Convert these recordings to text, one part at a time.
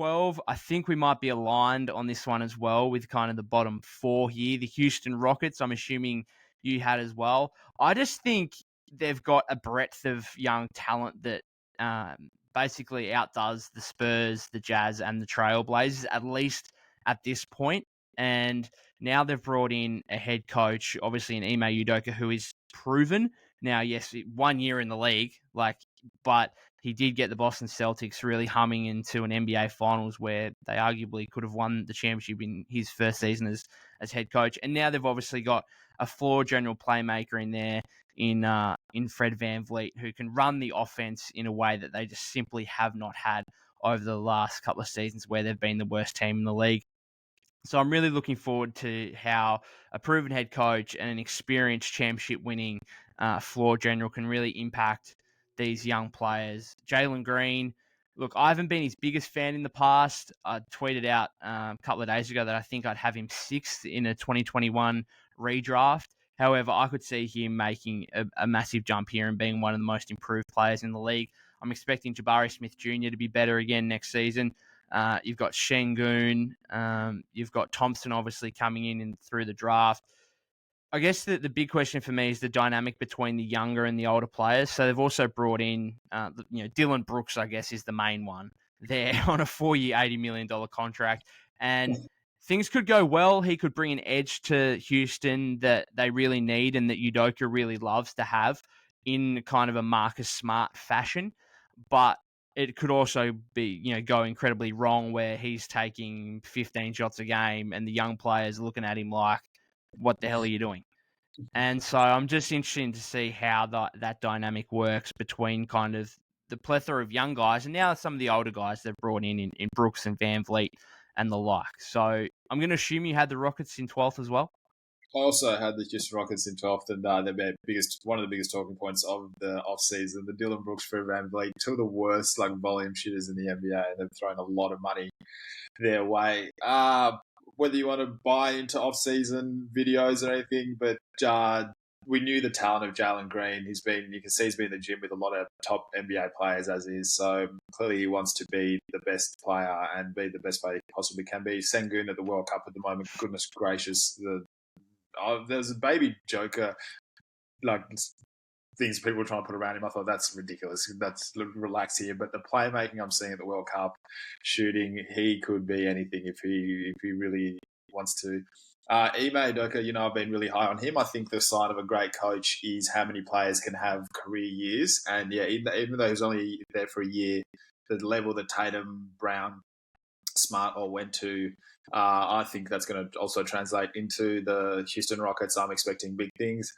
12, I think we might be aligned on this one as well with kind of the bottom four here. The Houston Rockets, I'm assuming you had as well. I just think they've got a breadth of young talent that basically outdoes the Spurs, the Jazz, and the Trailblazers, at least at this point. And now they've brought in a head coach, obviously an Ime Udoka, who is proven. Now, yes, 1 year in the league, but he did get the Boston Celtics really humming into an NBA Finals where they arguably could have won the championship in his first season as head coach. And now they've obviously got a floor general playmaker in there in Fred VanVleet, who can run the offense in a way that they just simply have not had over the last couple of seasons where they've been the worst team in the league. So I'm really looking forward to how a proven head coach and an experienced championship-winning floor general can really impact these young players. Jalen Green, look, I haven't been his biggest fan in the past. I tweeted out a couple of days ago that I think I'd have him sixth in a 2021 redraft. However, I could see him making a massive jump here and being one of the most improved players in the league. I'm expecting Jabari Smith Jr. to be better again next season. You've got Şengün. You've got Thompson obviously coming in through the draft. I guess the big question for me is the dynamic between the younger and the older players. So they've also brought in, Dylan Brooks, I guess, is the main one there on a 4-year, $80 million contract. And things could go well. He could bring an edge to Houston that they really need and that Udoka really loves to have in kind of a Marcus Smart fashion. But it could also be, go incredibly wrong where he's taking 15 shots a game and the young players are looking at him like, what the hell are you doing? And so I'm just interested to see how that dynamic works between kind of the plethora of young guys and now some of the older guys they've brought in Brooks and VanVleet and the like. So I'm going to assume you had the Rockets in 12th as well. I also had the Houston Rockets in 12th, and they're one of the biggest talking points of the offseason. The Dylan Brooks, Fred VanVleet, two of the worst volume shooters in the NBA, and they've thrown a lot of money their way. Whether you want to buy into off-season videos or anything, but we knew the talent of Jalen Green. You can see he's been in the gym with a lot of top NBA players as is. So clearly he wants to be the best player and be the best player he possibly can be. Şengün at the World Cup at the moment, goodness gracious, there's a baby Joker, things people are trying to put around him. I thought that's ridiculous. That's relax here. But the playmaking I'm seeing at the World Cup, shooting, he could be anything if he really wants to. Ime Udoka, I've been really high on him. I think the sign of a great coach is how many players can have career years. And yeah, even though he's only there for a year, the level that Tatum, Brown, Smart all went to, I think that's going to also translate into the Houston Rockets. I'm expecting big things.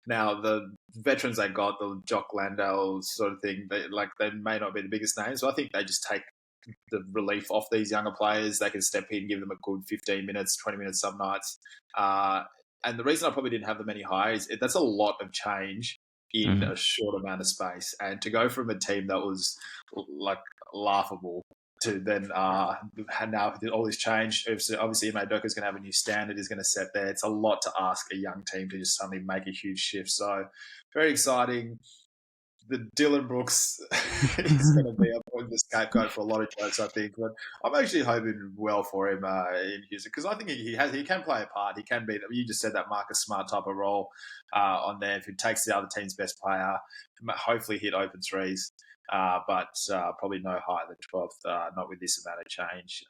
Now, the veterans they got, the Jock Landale sort of thing, they may not be the biggest names, but I think they just take the relief off these younger players. They can step in, give them a good 15 minutes, 20 minutes some nights. And the reason I probably didn't have them any higher is that's a lot of change in a short amount of space. And to go from a team that was laughable to then now all this change. Obviously, Ime Udoka is going to have a new standard. He's going to set there. It's a lot to ask a young team to just suddenly make a huge shift. So very exciting. The Dylan Brooks is going to be the scapegoat for a lot of jokes, I think. But I'm actually hoping well for him in Houston because I think he can play a part. He can be. You just said that Marcus Smart type of role on there. If he takes the other team's best player, hopefully hit open threes. But probably no higher than 12th, not with this amount of change.